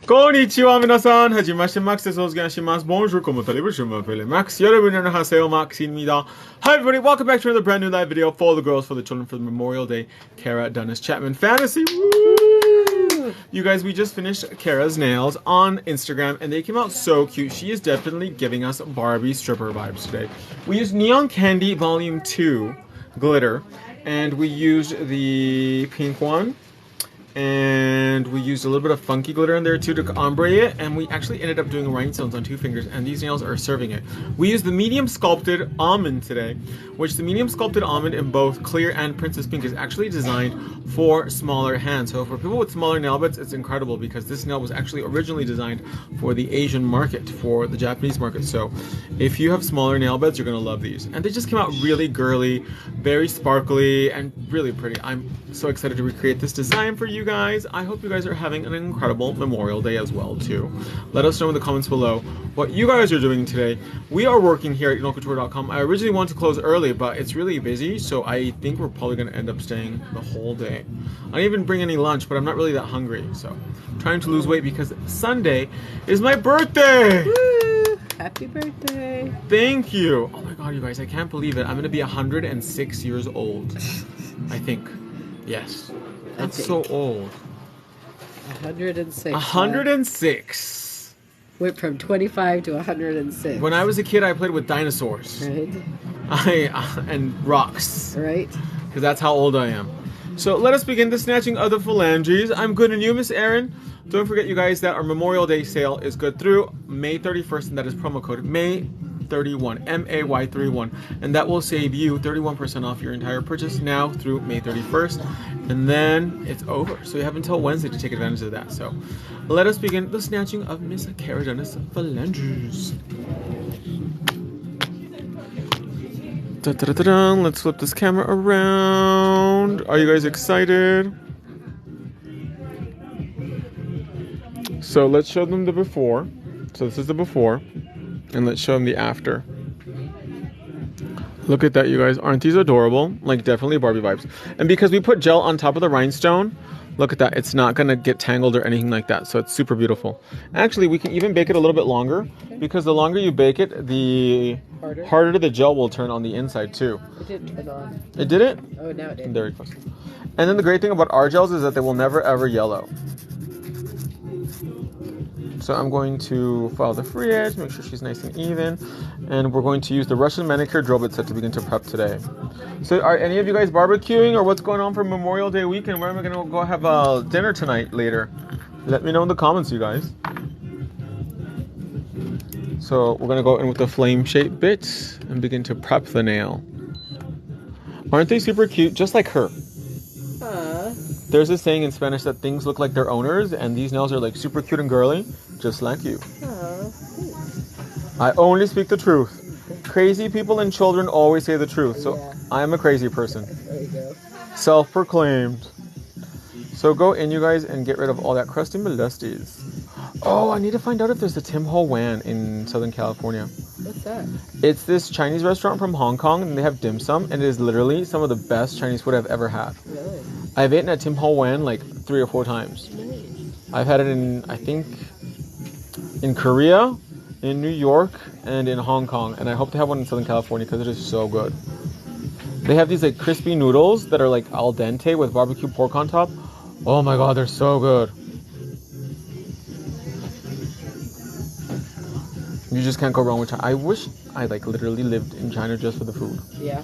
Konnichiwa minasan, hajimashite Max desu. Osuganishimasu. Bonjour, comment allez-vous? Je m'appelle Max. Yorobun 안녕하세요, Max입니다. Hi everybody, welcome back to another brand new live video for the girls, for the children, for the Memorial Day Kara Dennis Chapman Fantasy. Woo! You guys, we just finished Kara's nails on Instagram and they came out so cute. She is definitely giving us Barbie stripper vibes today. We used Neon Candy Volume 2 glitter and we used the pink one. And we used a little bit of funky glitter in there too to ombre it, and we actually ended up doing rhinestones on 2 fingers, and these nails are serving it. We used the medium sculpted almond today, which the medium sculpted almond in both clear and princess pink is actually designed for smaller hands. So for people with smaller nail beds, it's incredible because this nail was actually originally designed for the Asian market, for the Japanese market. So if you have smaller nail beds, you're gonna love these. And they just came out really girly, very sparkly, and really pretty. I'm so excited to recreate this design for you guys. I hope you guys are having an incredible Memorial Day as well too. Let us know in the comments below what you guys are doing today. We are working here at inokouture.com. I originally wanted to close early, but it's really busy, so I think we're probably going to end up staying the whole day. I didn't even bring any lunch, but I'm not really that hungry, so I'm trying to lose weight because Sunday is my birthday. Woo! Happy birthday. Thank you. Oh my god, you guys, I can't believe it. I'm going to be 106 years old. I think. Yes. That's so old. 106. 106. Went from 25 to 106. When I was a kid, I played with dinosaurs. Right. And rocks. Right. Because that's how old I am. So let us begin the snatching of the phalanges. I'm good, and you, Miss Erin? Don't forget, you guys, that our Memorial Day sale is good through May 31st, and that is promo code MAY31, MAY31, and that will save you 31% off your entire purchase now through May 31st, and then it's over. So you have until Wednesday to take advantage of that. So let us begin the snatching of Miss Kara Dennis phalanges. Let's flip this camera around. Are you guys excited? So let's show them the before. So this is the before. And let's show them the after. Look at that, you guys. Aren't these adorable? Like, definitely Barbie vibes. And because we put gel on top of the rhinestone, look at that. It's not going to get tangled or anything like that. So it's super beautiful. Actually, we can even bake it a little bit longer. Because the longer you bake it, the harder the gel will turn on the inside too. It didn't turn on. It didn't? Oh, now it did. There it goes. And then the great thing about our gels is that they will never ever yellow. So I'm going to file the free edge, make sure she's nice and even. And we're going to use the Russian manicure drill bit set to begin to prep today. So are any of you guys barbecuing, or what's going on for Memorial Day weekend? Where am I going to go have dinner tonight later? Let me know in the comments, you guys. So we're going to go in with the flame shaped bit and begin to prep the nail. Aren't they super cute? Just like her. There's this saying in Spanish that things look like their owners, and these nails are like super cute and girly, just like you. I only speak the truth. Crazy people and children always say the truth, so yeah. I am a crazy person. There you go. Self-proclaimed. So go in, you guys, and get rid of all that crusty molesties. Oh, I need to find out if there's a Tim Ho Wan in Southern California. What's that? It's this Chinese restaurant from Hong Kong, and they have dim sum, and it is literally some of the best Chinese food I've ever had. Really? I've eaten at Tim Ho Wan like 3 or 4 times. Nice. I've had it in, I think, in Korea, in New York, and in Hong Kong, and I hope to have one in Southern California because it is so good. They have these like crispy noodles that are like al dente with barbecue pork on top. Oh my god, they're so good. You just can't go wrong with China. I wish I like literally lived in China just for the food. Yeah.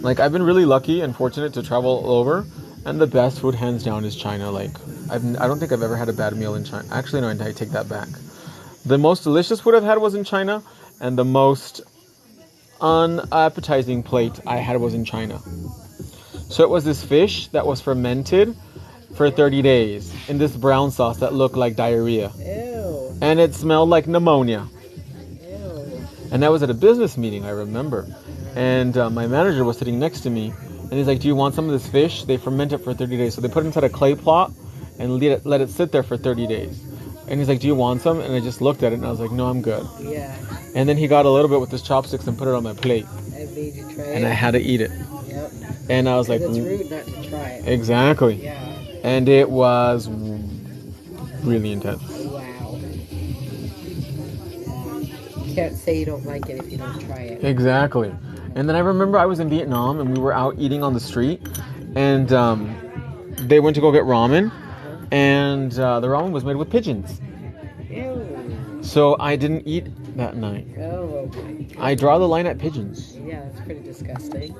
Like, I've been really lucky and fortunate to travel all over, and the best food hands down is China. Like, I don't think I've ever had a bad meal in China. Actually, no, I take that back. The most delicious food I've had was in China, and the most unappetizing plate I had was in China. So it was this fish that was fermented for 30 days in this brown sauce that looked like diarrhea. Ew. And it smelled like pneumonia. Ew. And that was at a business meeting, I remember. And my manager was sitting next to me, and he's like, do you want some of this fish? They ferment it for 30 days. So they put it inside a clay pot and let it sit there for 30 days. And he's like, do you want some? And I just looked at it, and I was like, no, I'm good. Yeah. And then he got a little bit with his chopsticks and put it on my plate. And made you try And I had to eat it. Yep. And I was like... It's rude not to try it. Exactly. Yeah. And it was really intense. Wow. can't say you don't like it if you don't try it. Exactly. And then I remember I was in Vietnam and we were out eating on the street, and they went to go get ramen, and the ramen was made with pigeons. Ew. So I didn't eat that night. Oh, okay. I draw the line at pigeons. Yeah, that's pretty disgusting.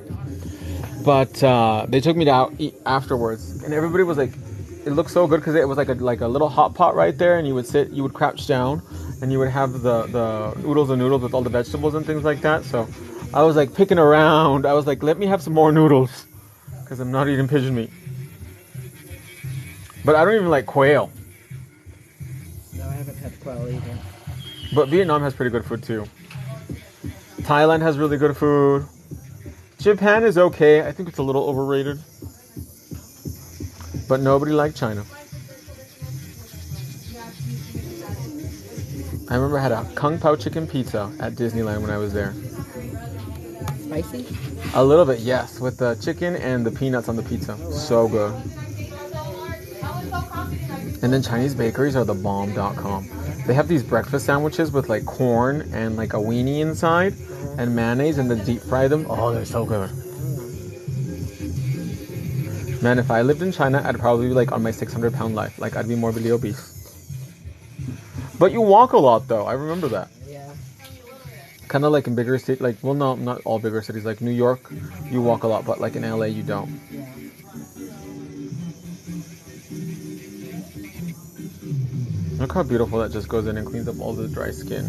But they took me to out eat afterwards, and everybody was like, it looked so good because it was like a little hot pot right there, and you would crouch down, and you would have the oodles and noodles with all the vegetables and things like that. So I was like picking around. I was like, let me have some more noodles because I'm not eating pigeon meat. But I don't even like quail. No, I haven't had quail either. But Vietnam has pretty good food too. Thailand has really good food. Japan is okay. I think it's a little overrated. But nobody liked China. I remember I had a Kung Pao chicken pizza at Disneyland when I was there. Spicy? A little bit, yes, with the chicken and the peanuts on the pizza. Oh, wow. So good. And then Chinese bakeries are the bomb.com. They have these breakfast sandwiches with like corn and like a weenie inside and mayonnaise, and then deep fry them. Oh, they're so good. Man, if I lived in China, I'd probably be like on my 600-pound life. Like, I'd be morbidly obese. But you walk a lot, though. I remember that. Yeah. Kind of like in bigger cities. Like, well, no, not all bigger cities. Like New York, you walk a lot. But like in LA, you don't. Yeah. Look how beautiful that just goes in and cleans up all the dry skin.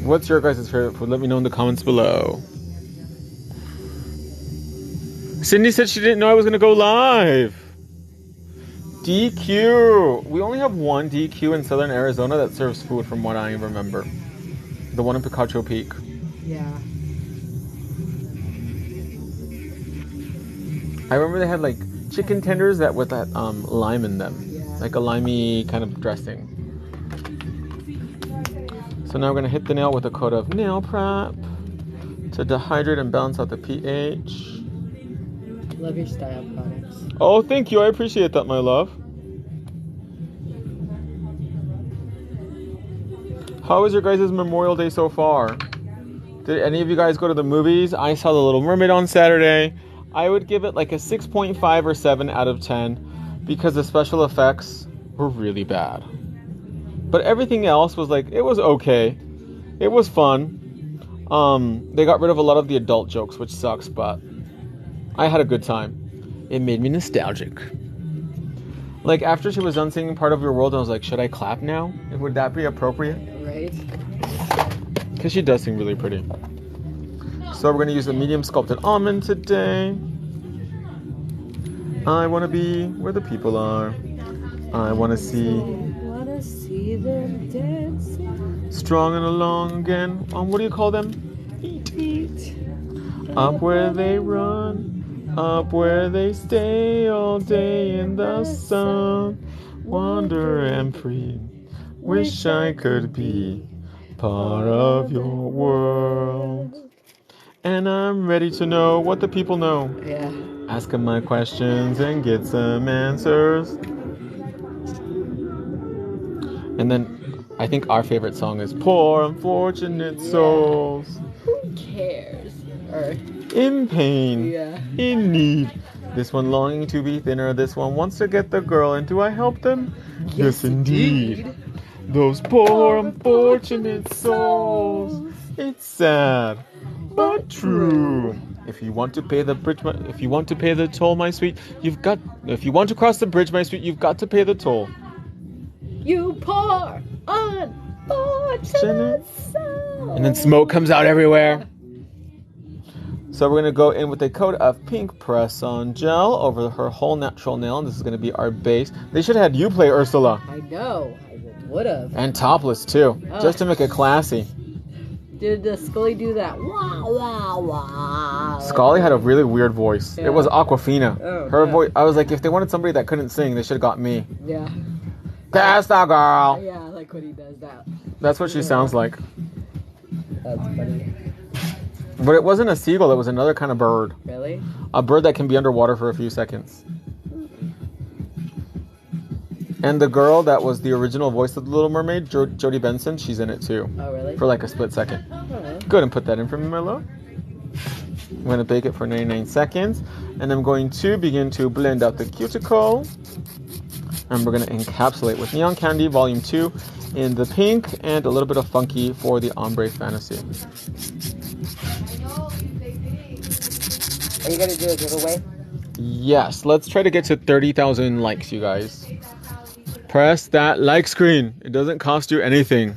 What's your guys' favorite food? Let me know in the comments below. Cindy said she didn't know I was going to go live. DQ. We only have one DQ in Southern Arizona that serves food from what I remember. The one in Picacho Peak. Yeah. I remember they had like chicken tenders that with that lime in them. Yeah. Like a limey kind of dressing. So now we're going to hit the nail with a coat of nail prep to dehydrate and balance out the pH. Love your style products. Oh, thank you. I appreciate that, my love. How was your guys' Memorial Day so far? Did any of you guys go to the movies? I saw The Little Mermaid on Saturday. I would give it like a 6.5 or 7 out of 10 because the special effects were really bad. But everything else was like, it was okay. It was fun. They got rid of a lot of the adult jokes, which sucks, but I had a good time. It made me nostalgic. Like, after she was done singing Part of Your World, I was like, should I clap now? Would that be appropriate? Right? Because she does sing really pretty. So we're going to use the medium sculpted almond today. I want to be where the people are. I want to see them dancing. strong and along again. What do you call them? Eat. Up where they run, up where they stay all day in the sun. Wander and free, wish I could be part of your world. And I'm ready to know what the people know. Yeah. Ask them my questions and get some answers. And then I think our favorite song is Poor Unfortunate Souls. Who cares? Or, In pain, yeah. in need. This one longing to be thinner. This one wants to get the girl. And do I help them? Yes, indeed. Those poor unfortunate souls. It's sad, but true. If you want to pay the bridge, if you want to pay the toll, my sweet, you've got. If you want to cross the bridge, my sweet, you've got to pay the toll. You poor unfortunate soul. And then smoke comes out everywhere. So we're going to go in with a coat of pink press-on gel over her whole natural nail. And this is going to be our base. They should have had you play Ursula. I know. I would have. And topless, too. Oh. Just to make it classy. Did Scully do that? Wah, wah, wah. Scully had a really weird voice. Yeah. It was Aquafina. Oh, Her yeah. voice. I was like, if they wanted somebody that couldn't sing, they should have got me. Yeah. That's the girl. Yeah, I like when he does that. That's what she sounds like. That's funny. But it wasn't a seagull. It was another kind of bird. Really? A bird that can be underwater for a few seconds. And the girl that was the original voice of the Little Mermaid, Jodie Benson, she's in it too. Oh, really? For like a split second. Oh. Go ahead and put that in for me, my love. I'm going to bake it for 99 seconds. And I'm going to begin to blend out the cuticle. And we're going to encapsulate with Neon Candy Volume 2 in the pink and a little bit of funky for the ombre fantasy. Are you going to do a giveaway? Yes, let's try to get to 30,000 likes, you guys. Press that like screen. It doesn't cost you anything.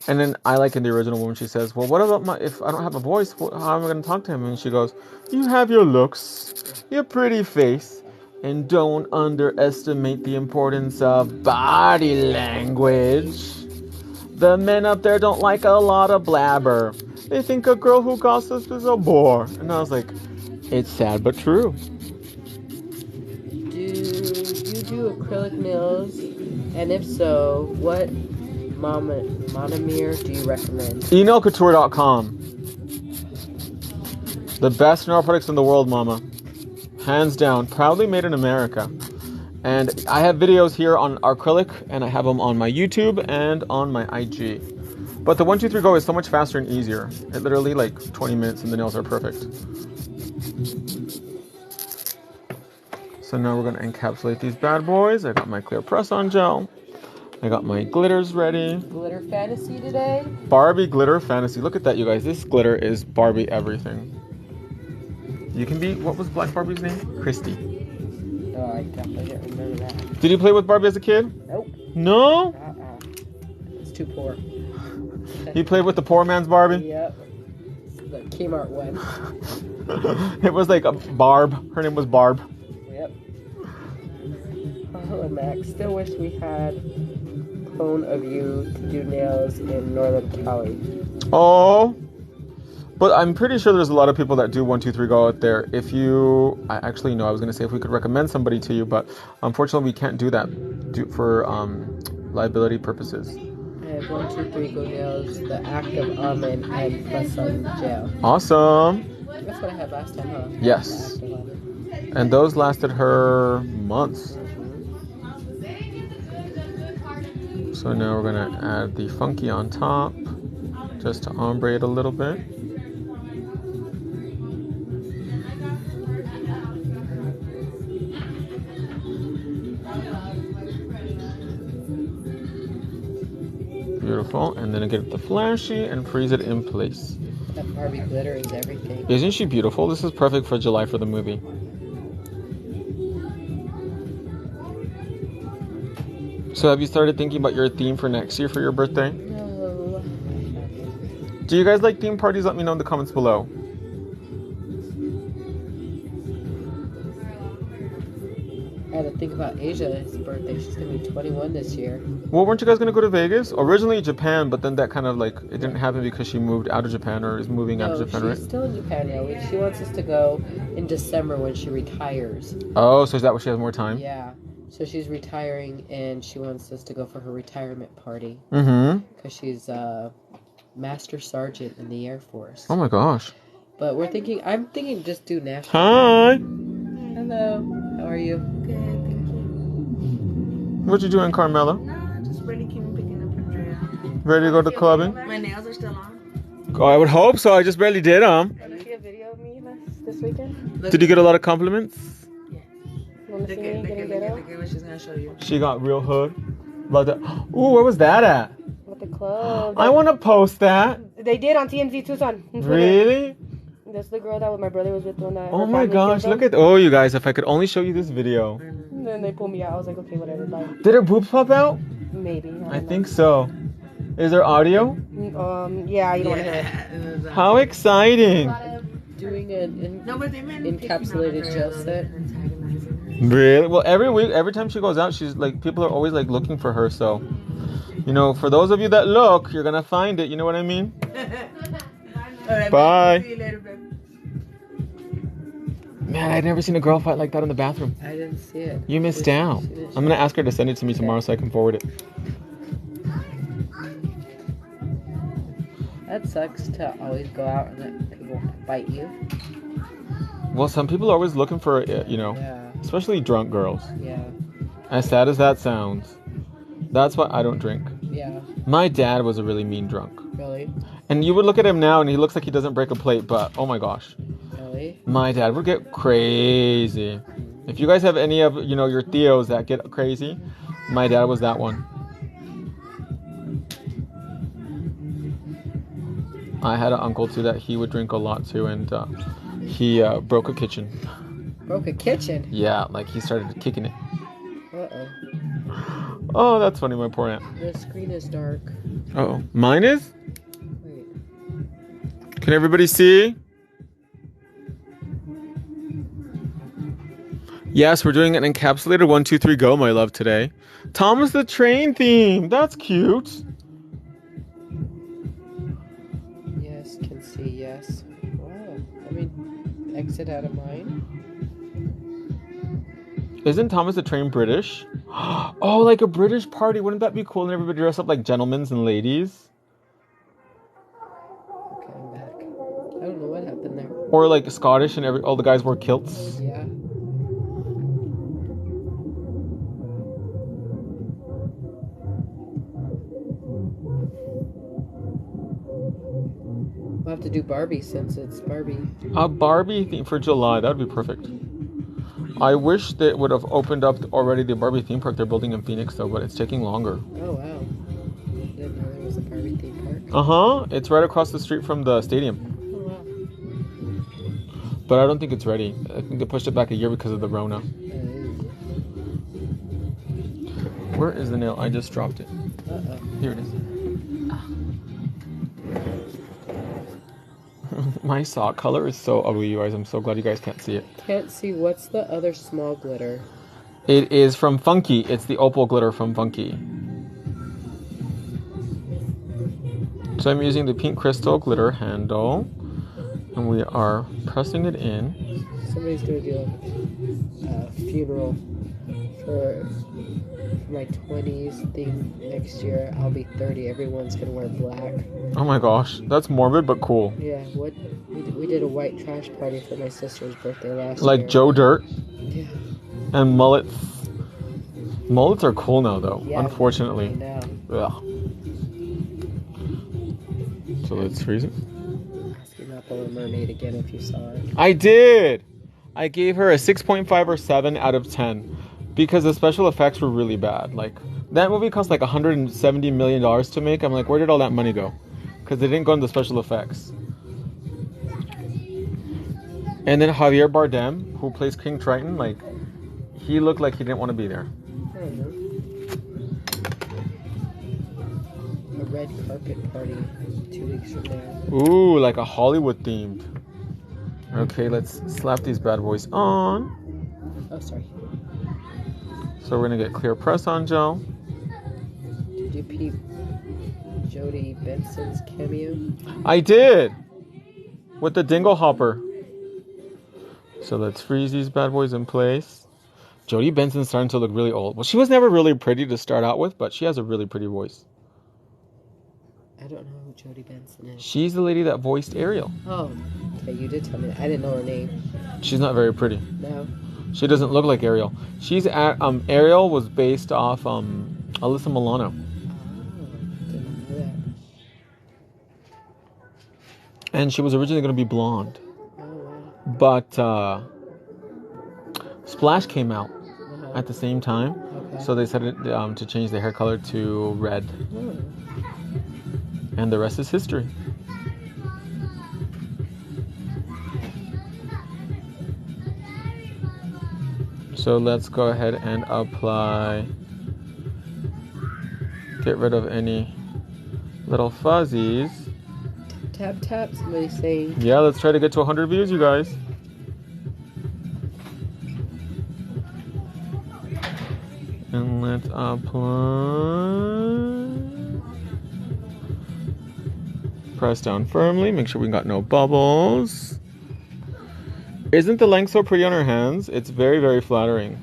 And then I like in the original woman, she says, well, what about if I don't have a voice, how am I going to talk to him? And she goes, you have your looks, your pretty face, and don't underestimate the importance of body language. The men up there don't like a lot of blabber. They think a girl who gossips is a bore. And I was like, it's sad but true. Do you do acrylic nails? And if so, what monomer do you recommend? EnailCouture.com. The best nail products in the world, mama. Hands down. Proudly made in America. And I have videos here on acrylic, and I have them on my YouTube and on my IG. But the 1, 2, 3 Go is so much faster and easier. It literally like 20 minutes and the nails are perfect. So now we're going to encapsulate these bad boys. I got my clear press-on gel. I got my glitters ready. Glitter fantasy today? Barbie glitter fantasy. Look at that, you guys. This glitter is Barbie everything. You can be, what was Black Barbie's name? Christy. Oh, I definitely didn't remember that. Did you play with Barbie as a kid? Nope. No? It's too poor. You played with the poor man's Barbie? Yep. The Kmart one. It was like a Barb. Her name was Barb. Yep. Oh, Max, still wish we had clone of you to do nails in Northern Cali. Oh. But I'm pretty sure there's a lot of people that do 1, 2, 3 Go out there. If you, I actually know, I was going to say if we could recommend somebody to you, but unfortunately we can't do that for liability purposes. I have 1, 2, 3 Go nails, the active almond and press-on gel. Awesome. That's what I had last time, huh? Yes. And those lasted her months. So now we're going to add the funky on top, just to ombre it a little bit. Beautiful. And then I get the flashy and freeze it in place. That Barbie glitter is everything. Isn't she beautiful? This is perfect for July for the movie. So have you started thinking about your theme for next year for your birthday? No. Do you guys like theme parties? Let me know in the comments below. I had to think about Asia's birthday. She's going to be 21 this year. Well, weren't you guys going to go to Vegas? Originally Japan, but then that kind of like, it didn't happen because she moved out of Japan or is moving out of Japan, right? She's still in Japan now. She wants us to go in December when she retires. Oh, so is that where she has more time? Yeah. So she's retiring and she wants us to go for her retirement party. Mm-hmm. Because she's a Master Sergeant in the Air Force. Oh my gosh. But I'm thinking just do national. Hi. Hello. How are you? Good, thank you. What you doing, Carmela? No, just ready to keep picking up Andrea. Ready to go to clubbing? My nails are still on. Oh, I would hope so. I just barely did them. Did you see a video of me this weekend? Did you get a lot of compliments? Yes. You want to see me getting Look ghetto? at what she's gonna show you. She got real hood. About that. Ooh, where was that at? With the club. I want to post that. They did on TMZ Tucson. on Twitter. Really? That's the girl that my brother was with when Oh my gosh, look at, oh you guys, if I could only show you this video. And then they pulled me out. I was like, okay, whatever. Bye. Did her boobs pop out? Maybe. I think so. Is there audio? Yeah, you don't want to hear it. How exciting. Doing an No, but they meant encapsulated gel set. Really? Well, every week, every time she goes out, she's like, people are always like looking for her. So, you know, for those of you that look, you're going to find it. You know what I mean? Alright, Bye. see you later, babe. Man, I'd never seen a girl fight like that in the bathroom. I didn't see it. You missed out. I'm going to ask her to send it to me tomorrow so I can forward it. That sucks to always go out and let people bite you. Well, some people are always looking for, Yeah. especially drunk girls. Yeah. As sad as that sounds. That's why I don't drink. Yeah. My dad was a really mean drunk. Really? And you would look at him now and he looks like he doesn't break a plate, but oh my gosh. Really? My dad would get crazy. If you guys have any of, your Theos that get crazy, my dad was that one. I had an uncle too that he would drink a lot too, and he broke a kitchen. Broke a kitchen? Yeah, like he started kicking it. Uh-oh. Oh, that's funny, my poor aunt. The screen is dark. Uh-oh. Mine is? Wait. Can everybody see? Yes, we're doing an encapsulated 1, 2, 3, go, my love, today. Thomas the Train theme. That's cute. Yes, can see, yes. Wow. I mean, exit out of mine. Isn't Thomas the Train British? Oh, like a British party. Wouldn't that be cool? And everybody dress up like gentlemen and ladies? Okay, I'm back. I don't know what happened there. Or like Scottish and all the guys wore kilts? Yeah. We'll have to do Barbie since it's Barbie. A Barbie theme for July. That would be perfect. I wish they would have opened up already the Barbie theme park they're building in Phoenix, though, but it's taking longer. Oh, wow. Didn't know there was a Barbie theme park. Uh-huh. It's right across the street from the stadium. Oh, wow. But I don't think it's ready. I think they pushed it back a year because of the Rona. Where is the nail? I just dropped it. Uh-oh. Here it is. My sock color is so ugly, you guys. I'm so glad you guys can't see it. Can't see. What's the other small glitter? It is from Funky. It's the opal glitter from Funky. So I'm using the pink crystal glitter handle. And we are pressing it in. Somebody's going to do a funeral for my 20s thing next year. I'll be 30. Everyone's going to wear black. Oh my gosh. That's morbid but cool. Yeah, what? We did a white trash party for my sister's birthday last year. Like Joe Dirt. Yeah. And mullets. Mullets are cool now, though, Yeah, unfortunately. I know. Ugh. So let's freeze it. Ask you about the Little Mermaid again if you saw it. I did! I gave her a 6.5 or 7 out of 10 because the special effects were really bad. Like, that movie cost like $170 million to make. I'm like, where did all that money go? Because they didn't go into special effects. And then Javier Bardem, who plays King Triton, like, he looked like he didn't want to be there. I don't know. A red carpet party 2 weeks from now. Ooh, like a Hollywood themed. Okay, let's slap these bad boys on. Oh, sorry. So we're gonna get clear press on gel. Did you peep Jodie Benson's cameo? I did! With the dingle hopper. So let's freeze these bad boys in place. Jodie Benson's starting to look really old. Well, she was never really pretty to start out with, but she has a really pretty voice. I don't know who Jodie Benson is. She's the lady that voiced Ariel. Oh, okay, you did tell me that. I didn't know her name. She's not very pretty. No. She doesn't look like Ariel. She's at, Ariel was based off Alyssa Milano. Oh, didn't know that. And she was originally going to be blonde. Oh, wow. But Splash came out Uh-huh. at the same time. Okay. So they decided to change the hair color to red. Oh. And the rest is history. So let's go ahead and apply. Get rid of any little fuzzies. Tap, tap, somebody's saying. Yeah, let's try to get to 100 views, you guys. And let's apply. Press down firmly. Make sure we got no bubbles. Isn't the length so pretty on her hands? It's very, very flattering.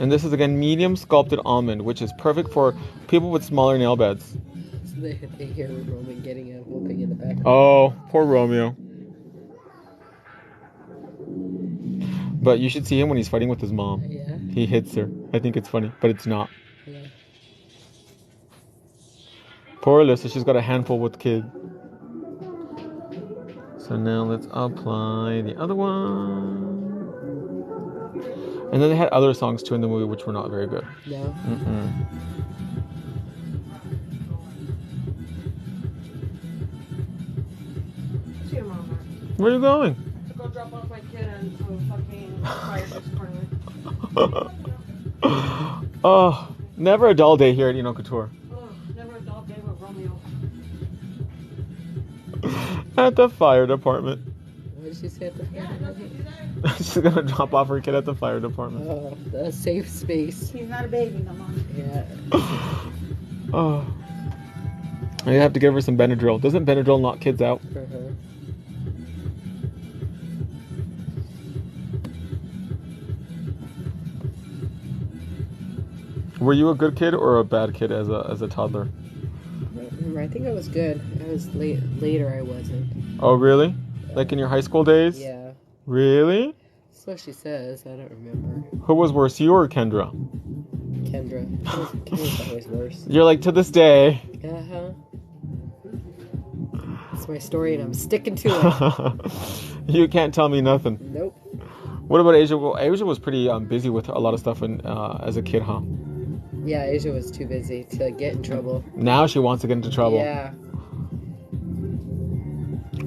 And this is, again, medium sculpted almond, which is perfect for people with smaller nail beds. So they hear Roman getting a whooping. respect. Oh, poor Romeo. But you should see him when he's fighting with his mom. Yeah. He hits her. I think it's funny, but it's not. Yeah. Poor Alyssa, she's got a handful with kid. So now let's apply the other one. And then they had other songs too in the movie which were not very good. No. Mm-mm. See your mama. Where are you going? To go drop off my kid and fucking fire corner. Oh, never a dull day here at Eno Couture. Oh, never a dull day with Romeo. At the fire department. What did she say at the She's gonna drop off her kid at the fire department. Oh, the safe space. He's not a baby no more. Yeah. Oh. I have to give her some Benadryl. Doesn't Benadryl knock kids out? For her. Were you a good kid or a bad kid as a toddler? I don't remember. I think I was good. I was later I wasn't. Oh, really? Like in your high school days? Yeah. Really? That's what she says. I don't remember. Who was worse, you or Kendra? Kendra. Kendra's always worse. You're like, to this day. Uh-huh. It's my story and I'm sticking to it. You can't tell me nothing. Nope. What about Asia? Well, Asia was pretty busy with a lot of stuff as a kid, huh? Yeah, Asia was too busy to get in trouble. Now she wants to get into trouble. Yeah.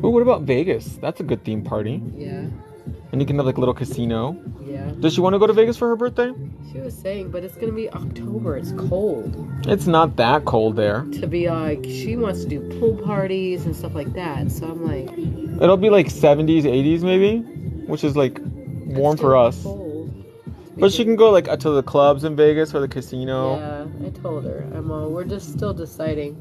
Ooh, what about Vegas? That's a good theme party. Yeah. And you can have like a little casino. Yeah. Does she want to go to Vegas for her birthday? She was saying, but it's gonna be October. It's cold. It's not that cold there. To be like, she wants to do pool parties and stuff like that. So I'm like, It'll be like 70s, 80s maybe, which is like warm it's still for us. cold. But she can go like to the clubs in Vegas or the casino. Yeah, I told her. We're just still deciding.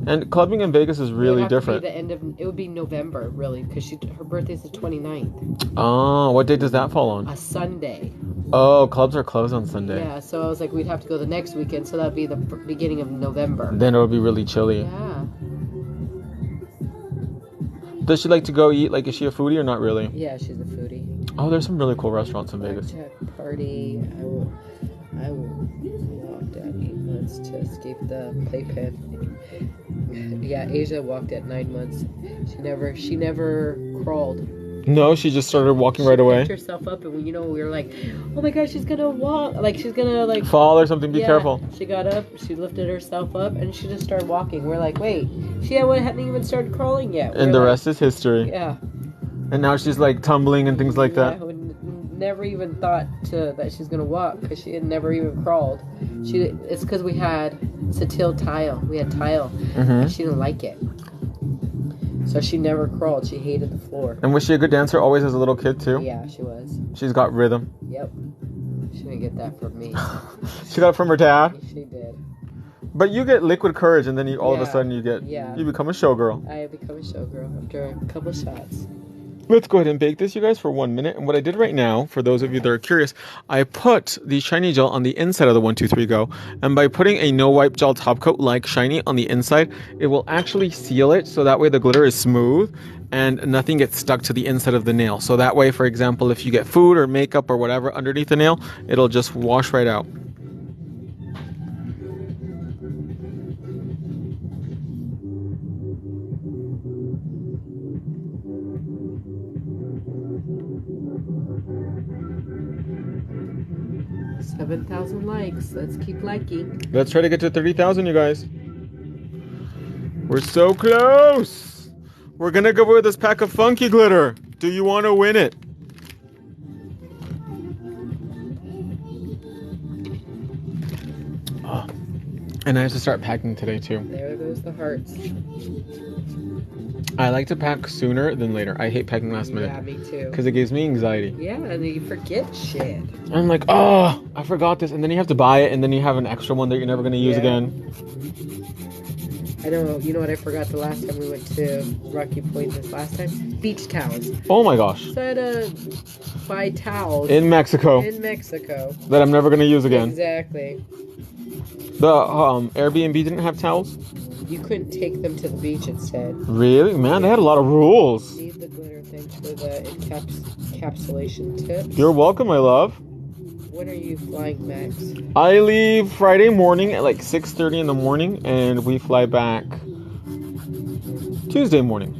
And clubbing in Vegas is really different. It would be November, really, because her birthday's the 29th. Oh, what day does that fall on? A Sunday. Oh, clubs are closed on Sunday. Yeah, so I was like, we'd have to go the next weekend, so that'd be the beginning of November. Then it'll be really chilly. Yeah. Does she like to go eat? Like, is she a foodie or not really? Yeah, she's a foodie. Oh, there's some really cool restaurants in Vegas. Blackjack party. I walked at 8 months to escape the playpen. Yeah, Asia walked at 9 months. She never crawled. No, she just started walking right away. She picked herself up, and we were like, "Oh my God, she's gonna walk! Like she's gonna like fall or something. Be careful." She got up, she lifted herself up, and she just started walking. We're like, "Wait, she hadn't even started crawling yet." And the rest is history. Yeah. And now she's like tumbling and things like that. I would never even thought that she's gonna walk because she had never even crawled. It's because we had Satil tile. We had tile. Mm-hmm. She didn't like it, so she never crawled. She hated the floor. And was she a good dancer always as a little kid too? Yeah, she was. She's got rhythm. Yep. She didn't get that from me. She got it from her dad. She did. But you get liquid courage, and then all of a Yeah. sudden you become a showgirl. I become a showgirl after a couple shots. Let's go ahead and bake this, you guys, for 1 minute. And what I did right now, for those of you that are curious, I put the Shiny Gel on the inside of the 1, 2, 3 Go. And by putting a no wipe gel top coat like Shiny on the inside, it will actually seal it. So that way the glitter is smooth and nothing gets stuck to the inside of the nail. So that way, for example, if you get food or makeup or whatever underneath the nail, it'll just wash right out. $7,000 likes. Let's keep liking. Let's try to get to 30,000, you guys. We're so close. We're going to go with this pack of funky glitter. Do you want to win it? Oh. And I have to start packing today, too. There goes the hearts. I like to pack sooner than later. I hate packing last minute. Yeah, me too. Because it gives me anxiety. Yeah, and then you forget shit. I'm like, oh, I forgot this. And then you have to buy it, and then you have an extra one that you're never going to use again. I know. You know what I forgot the last time we went to Rocky Point this last time? Beach towels. Oh my gosh. So I had to buy towels. In Mexico. In Mexico. That I'm never going to use again. Exactly. The Airbnb didn't have towels? You couldn't take them to the beach, it said. Really? Man, they had a lot of rules. Need the glitter. Thanks for the encapsulation tips. You're welcome, my love. When are you flying, Max? I leave Friday morning at like 6:30 in the morning, and we fly back Tuesday morning.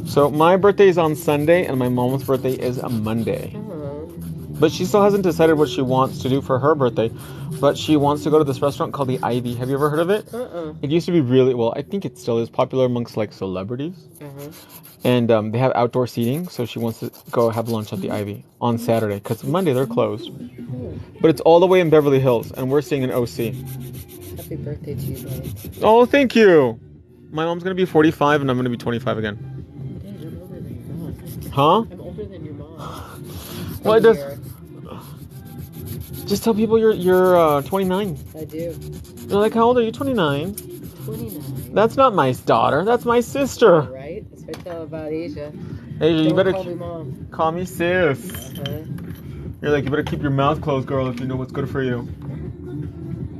So my birthday is on Sunday, and my mom's birthday is on Monday. But she still hasn't decided what she wants to do for her birthday. But she wants to go to this restaurant called the Ivy. Have you ever heard of it? It used to be really, well, I think it still is popular amongst like celebrities. And they have outdoor seating, so she wants to go have lunch at the Ivy on Saturday, because Monday they're closed. But it's all the way in Beverly Hills, and we're staying in OC. Happy birthday to you, buddy. Oh, thank you. My mom's going to be 45, and I'm going to be 25 again. Dad, I'm older than your mom. Huh? I'm older than your mom. Well, it does. Just tell people you're 29. I do. They're like, how old are you? 29. 29. That's not my daughter. That's my sister. Right? That's what I tell about Asia. Asia, you Don't better call me mom. call me sis. You're like, you better keep your mouth closed, girl, if you know what's good for you.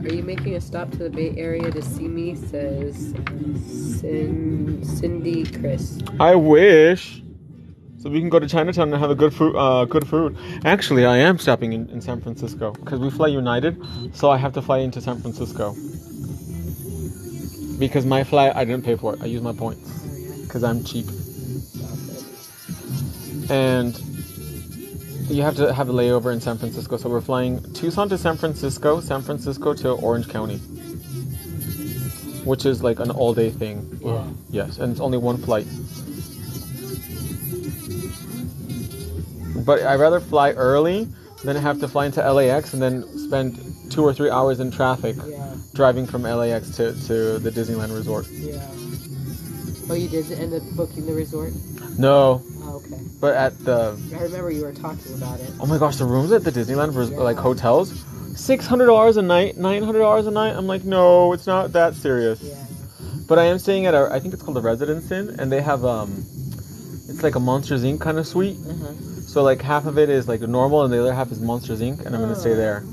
Are you making a stop to the Bay Area to see me? Says Cindy Chris. I wish. So we can go to Chinatown and have a good food. Actually, I am stopping in San Francisco because we fly United, so I have to fly into San Francisco. Because my flight, I didn't pay for it. I used my points because I'm cheap. And you have to have a layover in San Francisco. So we're flying Tucson to San Francisco to Orange County, which is like an all-day thing. Yeah. Yes, and it's only one flight. But I'd rather fly early than have to fly into LAX and then spend 2 or 3 hours in traffic driving from LAX to the Disneyland resort. Yeah. Oh, you did end up booking the resort? No. Oh, okay. But at the... I remember you were talking about it. Oh my gosh, the rooms at the Disneyland were like hotels. $600 a night, $900 a night. I'm like, no, it's not that serious. Yeah. But I am staying at I think it's called the Residence Inn, and they have, it's like a Monsters Inc. kind of suite. So like half of it is like normal and the other half is Monsters Inc. and I'm gonna stay there.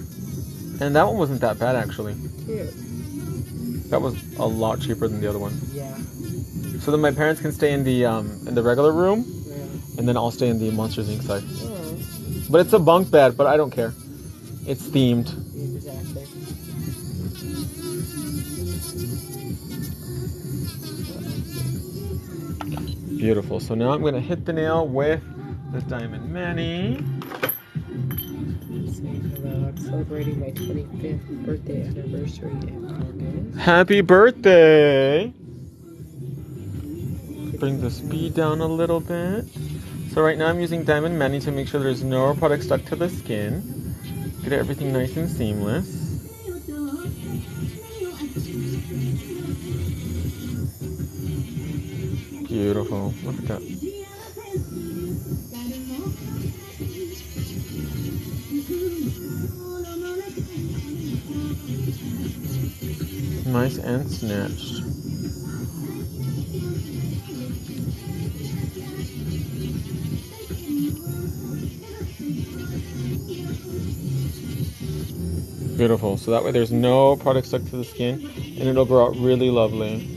And that one wasn't that bad actually. Cute. That was a lot cheaper than the other one. Yeah. So then my parents can stay in the regular room, Yeah. and then I'll stay in the Monsters Inc. side. Oh. But it's a bunk bed, but I don't care. It's themed. Exactly. Beautiful. So now I'm gonna hit the nail with the Diamond Manny. Saying hello. I'm celebrating my 25th birthday anniversary in August. Happy birthday! Bring the speed down a little bit. So right now I'm using Diamond Manny to make sure there's no product stuck to the skin. Get everything nice and seamless. Beautiful. Look at that. Nice and snatched. Beautiful. So that way there's no product stuck to the skin and it'll grow out really lovely.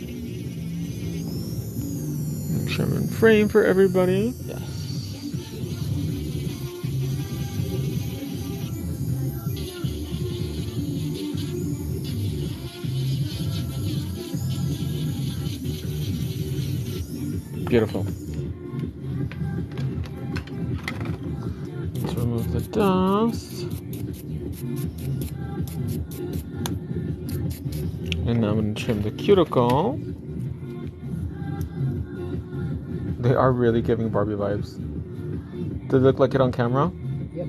Trim and frame for everybody. Yes. Beautiful. Let's remove the dust. And now I'm going to trim the cuticle. They are really giving Barbie vibes. Does it look like it on camera? Yep.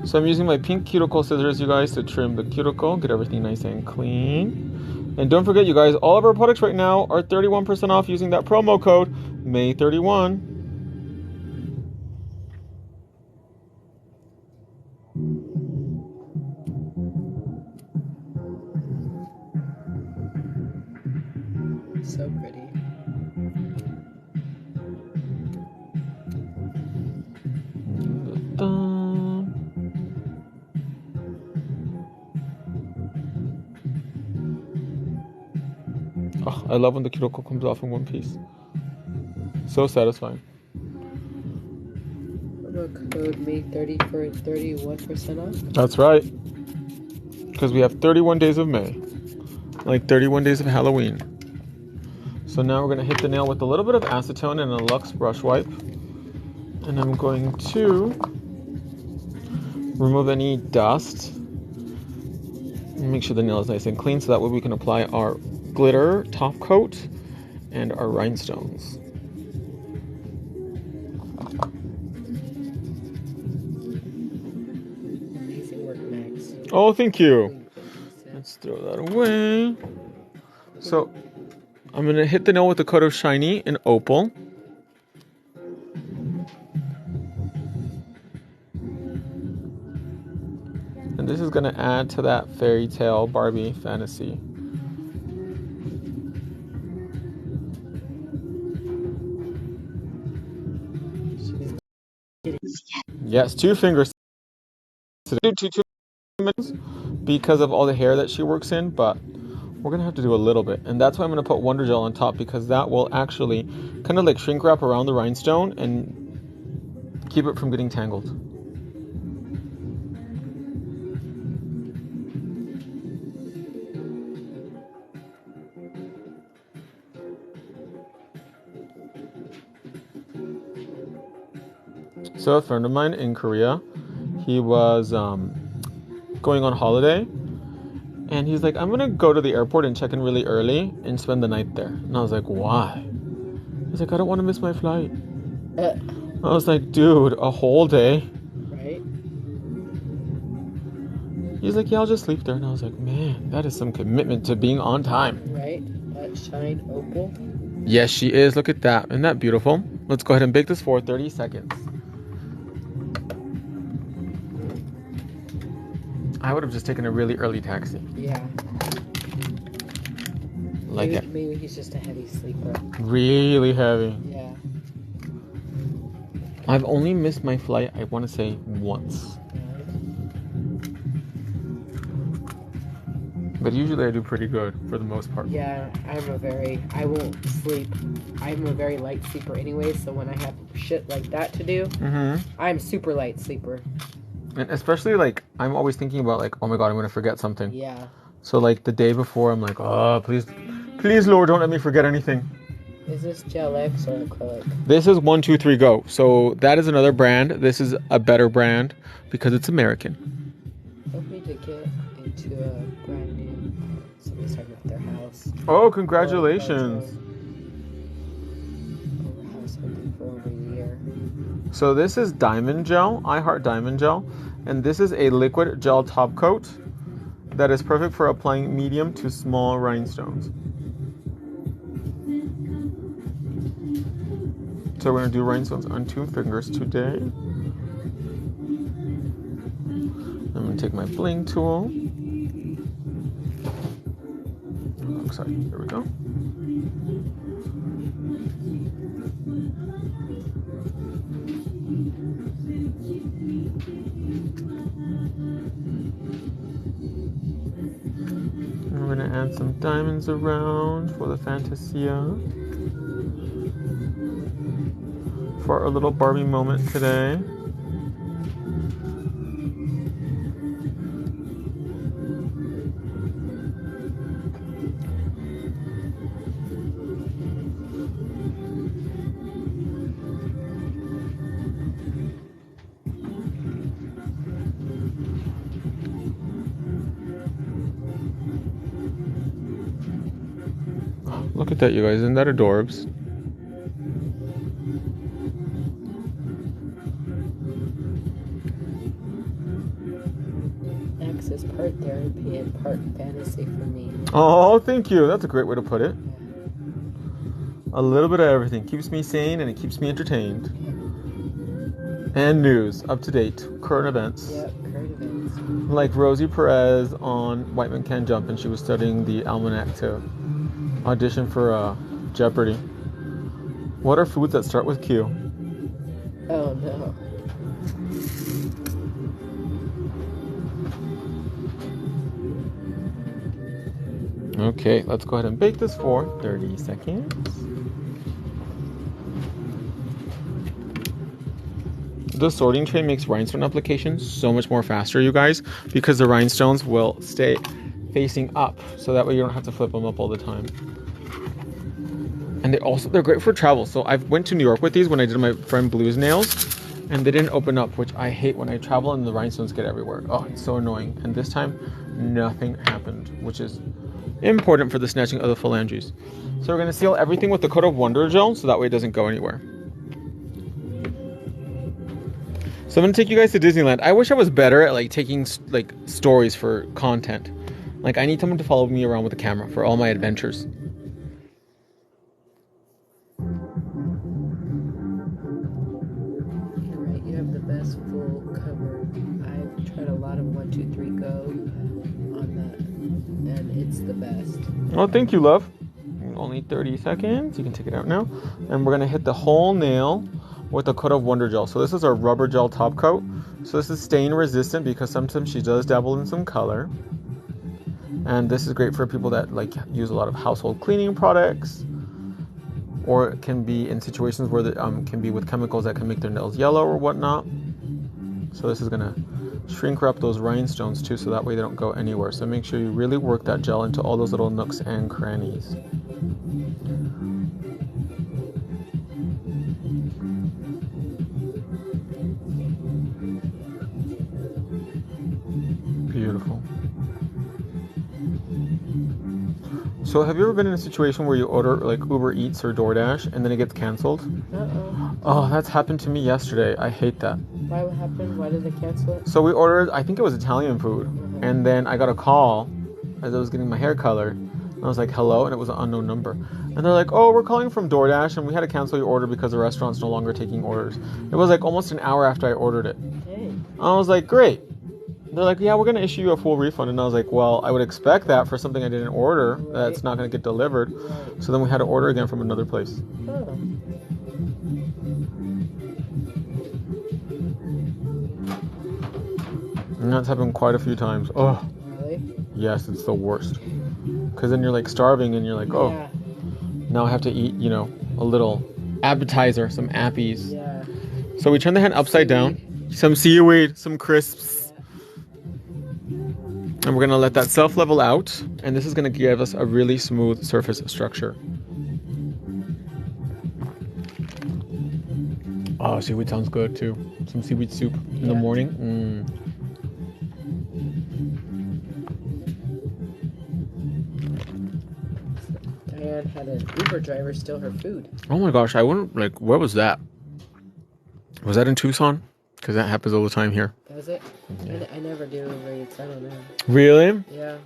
So I'm using my pink cuticle scissors, you guys, to trim the cuticle, get everything nice and clean. And don't forget, you guys, all of our products right now are 31% off using that promo code May31. So pretty. Oh, I love when the Kiroko comes off in one piece. So satisfying. Promo code May 30 for 31% off. That's right. Because we have 31 days of May. Like 31 days of Halloween. So now we're going to hit the nail with a little bit of acetone and a Lux brush wipe. And I'm going to remove any dust. And make sure the nail is nice and clean so that way we can apply our glitter top coat and our rhinestones. Amazing work, Max. Oh, thank you. Let's throw that away. So I'm going to hit the nail with a coat of shiny and opal. And this is going to add to that fairy tale Barbie fantasy. Yes, 2 fingers. Do 2 minutes because of all the hair that she works in, but we're going to have to do a little bit. And that's why I'm going to put Wonder Gel on top, because that will actually kind of like shrink wrap around the rhinestone and keep it from getting tangled. So a friend of mine in Korea, he was going on holiday, and he's like, I'm gonna go to the airport and check in really early and spend the night there. And I was like, why? He's like, I don't want to miss my flight. I was like, dude, a whole day? Right? He's like, yeah, I'll just sleep there. And I was like, man, that is some commitment to being on time. Right? That shine opal. Yes, she is. Look at that. Isn't that beautiful? Let's go ahead and bake this for 30 seconds. I would have just taken a really early taxi. Yeah. Like maybe, it. Maybe he's just a heavy sleeper. Really heavy. Yeah. I've only missed my flight, I want to say, once. But usually I do pretty good for the most part. Yeah, I won't sleep. I'm a very light sleeper anyway, so when I have shit like that to do, I'm super light sleeper. And especially, like, I'm always thinking about, like, oh my god, I'm going to forget something. Yeah. So, like, the day before, I'm like, oh, please, Lord, don't let me forget anything. Is this Gel X or acrylic? This is 1-2-3 Go. So, that is another brand. This is a better brand because it's American. Hope me to get into a brand new, somebody's talking about their house. Oh, congratulations. Over house hunting for over a year. So, this is Diamond Gel. I Heart Diamond Gel. And this is a liquid gel top coat that is perfect for applying medium to small rhinestones. So we're going to do rhinestones on 2 fingers today. I'm going to take my bling tool. Oh, sorry, here we go. And we're going to add some diamonds around for the Fantasia. For our little Barbie moment today. Look at that, you guys. Isn't that adorbs? X is part therapy and part fantasy for me. Oh, thank you. That's a great way to put it. A little bit of everything. Keeps me sane and it keeps me entertained. And news. Up to date. Current events. Yep, current events. Like Rosie Perez on White Man Can't Jump, and she was studying the almanac to audition for Jeopardy. What are foods that start with Q? Oh no. Okay, let's go ahead and bake this for 30 seconds. The sorting tray makes rhinestone application so much more faster, you guys, because the rhinestones will stay facing up, so that way you don't have to flip them up all the time. And they're great for travel. So I went to New York with these when I did my friend Blue's nails, and they didn't open up, which I hate when I travel and the rhinestones get everywhere. Oh, it's so annoying. And this time, nothing happened, which is important for the snatching of the phalanges. So we're going to seal everything with the coat of Wonder Gel, so that way it doesn't go anywhere. So I'm going to take you guys to Disneyland. I wish I was better at like taking like stories for content. Like I need someone to follow me around with a camera for all my adventures. You're right, you have the best full cover. I've tried a lot of 1, 2, 3 go on that, and it's the best. Oh, thank you, love. Only 30 seconds. You can take it out now. And we're going to hit the whole nail with a coat of Wonder Gel. So this is our rubber gel top coat. So this is stain resistant because sometimes she does dabble in some color. And this is great for people that like use a lot of household cleaning products, or it can be in situations where it can be with chemicals that can make their nails yellow or whatnot. So this is gonna shrink wrap those rhinestones too, so that way they don't go anywhere. So make sure you really work that gel into all those little nooks and crannies. Beautiful. So have you ever been in a situation where you order like Uber Eats or DoorDash and then it gets canceled? Oh, that's happened to me yesterday. I hate that. Why? What happened? Why did they cancel it? So we ordered, I think it was Italian food, and then I got a call as I was getting my hair colored. And I was like, hello, and it was an unknown number. And they're like, oh, we're calling from DoorDash, and we had to cancel your order because the restaurant's no longer taking orders. It was like almost an hour after I ordered it. Dang. I was like, great. They're like, yeah, we're going to issue you a full refund. And I was like, well, I would expect that for something I didn't order, that's not going to get delivered. Right. So then we had to order again from another place. Oh. And that's happened quite a few times. Oh, Really? yes, it's the worst. Because then you're like starving and you're like, oh, Yeah. now I have to eat, you know, a little appetizer, some appies. Yeah. So we turn the hand upside down. Some seaweed, some crisps. And we're going to let that self-level out. And this is going to give us a really smooth surface structure. Oh, seaweed sounds good too. Some seaweed soup in the morning. Diane had an Uber driver steal her food. Oh my gosh, I wouldn't, like, where was that? Was that in Tucson? Because that happens all the time here. Does it? I never do Uber Eats. I don't know. Really? Yeah.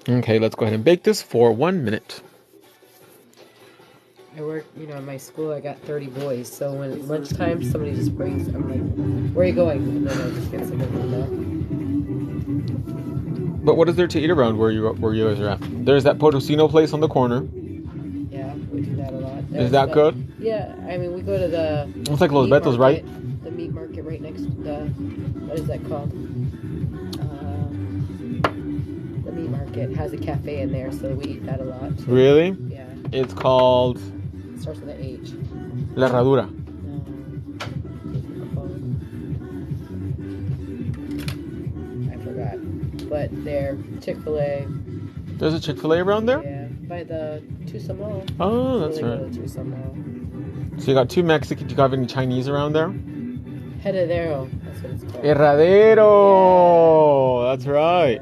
Okay, let's go ahead and bake this for 1 minute. I work, in my school I got 30 boys, so when it's lunchtime, somebody just brings, I'm like, where are you going? And then I just get some of them. But what is there to eat around where you guys are at? There's that Potosino place on the corner. Yeah, we do that a lot. Is that good? Yeah, I mean, we go to the... It's like Los meat Betos, right? market, the meat market right next to the... What is that called? The meat market has a cafe in there, so we eat that a lot. Really? Yeah. It's called It starts with an H. La Herradura. I forgot. But they're Chick-fil-A. There's a Chick-fil-A around there? Yeah, by the Tucson. Oh, that's Really right. go to Tucson. So you got two Mexican. Do you have any Chinese around there? Heredero. That's what it's called. Herradero. That's right.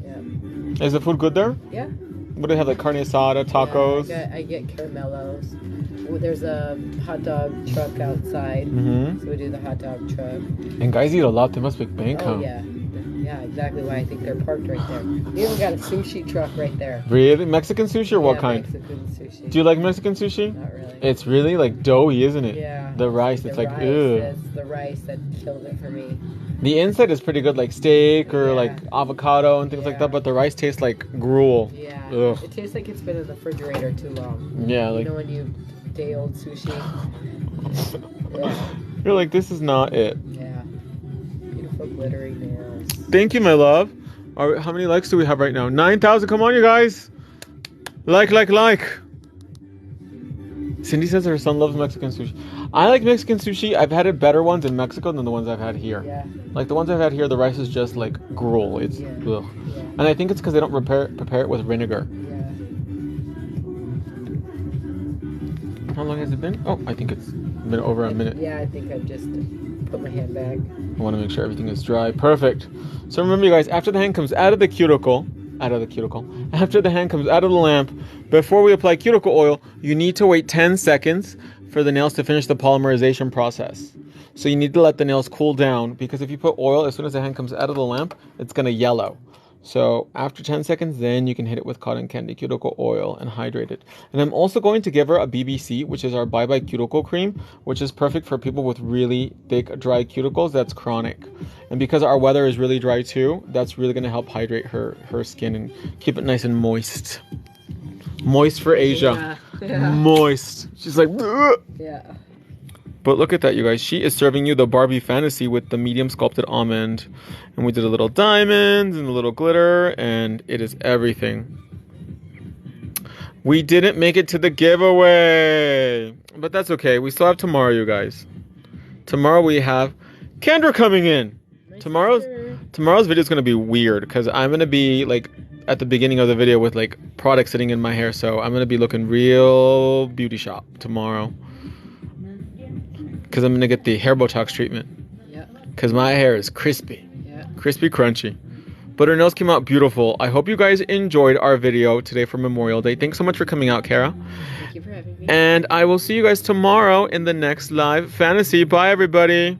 Yeah. Is the food good there? Yeah. What do they have? Like carne asada, tacos? Yeah, I get caramellos. Well, there's a hot dog truck outside. Mm-hmm. So we do the hot dog truck. And guys eat a lot. They must make bank, huh? Oh, yeah. Yeah, exactly why I think they're parked right there. We even got a sushi truck right there. Really? Mexican sushi or what Yeah, kind? Mexican sushi. Do you like Mexican sushi? Not really. It's really like doughy, isn't it? Yeah. The rice, it's like, rice, ugh. It's the rice that killed it for me. The inside is pretty good, like steak or Yeah. like avocado and things like Yeah. that, but the rice tastes like gruel. Yeah. Ugh. It tastes like it's been in the refrigerator too long. Yeah, You like know when you day old sushi? Yeah. you're like, this is not it. Yeah. Beautiful glittery nails. Thank you, my love. How many likes do we have right now? 9,000. Come on, you guys. Like. Cindy says her son loves Mexican sushi. I like Mexican sushi. I've had it better ones in Mexico than the ones I've had here. Yeah. Like the ones I've had here, the rice is just like gruel. It's ugh. Yeah. And I think it's because they don't prepare it with vinegar. Yeah. How long has it been? Oh, I think it's been over a minute. Yeah, I think I've just put my hand back. I want to make sure everything is dry. Perfect. So remember, you guys, after the hand comes out of the cuticle, after the hand comes out of the lamp, before we apply cuticle oil, you need to wait 10 seconds for the nails to finish the polymerization process. So you need to let the nails cool down, because if you put oil, as soon as the hand comes out of the lamp, it's going to yellow. So after 10 seconds, then you can hit it with cotton candy cuticle oil and hydrate it. And I'm also going to give her a BBC, which is our Bye Bye Cuticle Cream, which is perfect for people with really thick, dry cuticles that's chronic. And because our weather is really dry too, that's really going to help hydrate her skin and keep it nice and moist. Moist for Asia. Yeah. Moist. She's like, ugh. Yeah. But look at that, you guys. She is serving you the Barbie Fantasy with the medium sculpted almond. And we did a little diamonds and a little glitter. And it is everything. We didn't make it to the giveaway. But that's okay. We still have tomorrow, you guys. Tomorrow we have Kendra coming in. Tomorrow's video is going to be weird. Because I'm going to be like at the beginning of the video with like product sitting in my hair. So I'm going to be looking real beauty shop tomorrow. Because I'm going to get the hair Botox treatment. Yeah. Because my hair is crispy. Yeah. Crispy, crunchy. But her nails came out beautiful. I hope you guys enjoyed our video today for Memorial Day. Thanks so much for coming out, Kara. Thank you for having me. And I will see you guys tomorrow in the next live fantasy. Bye, everybody.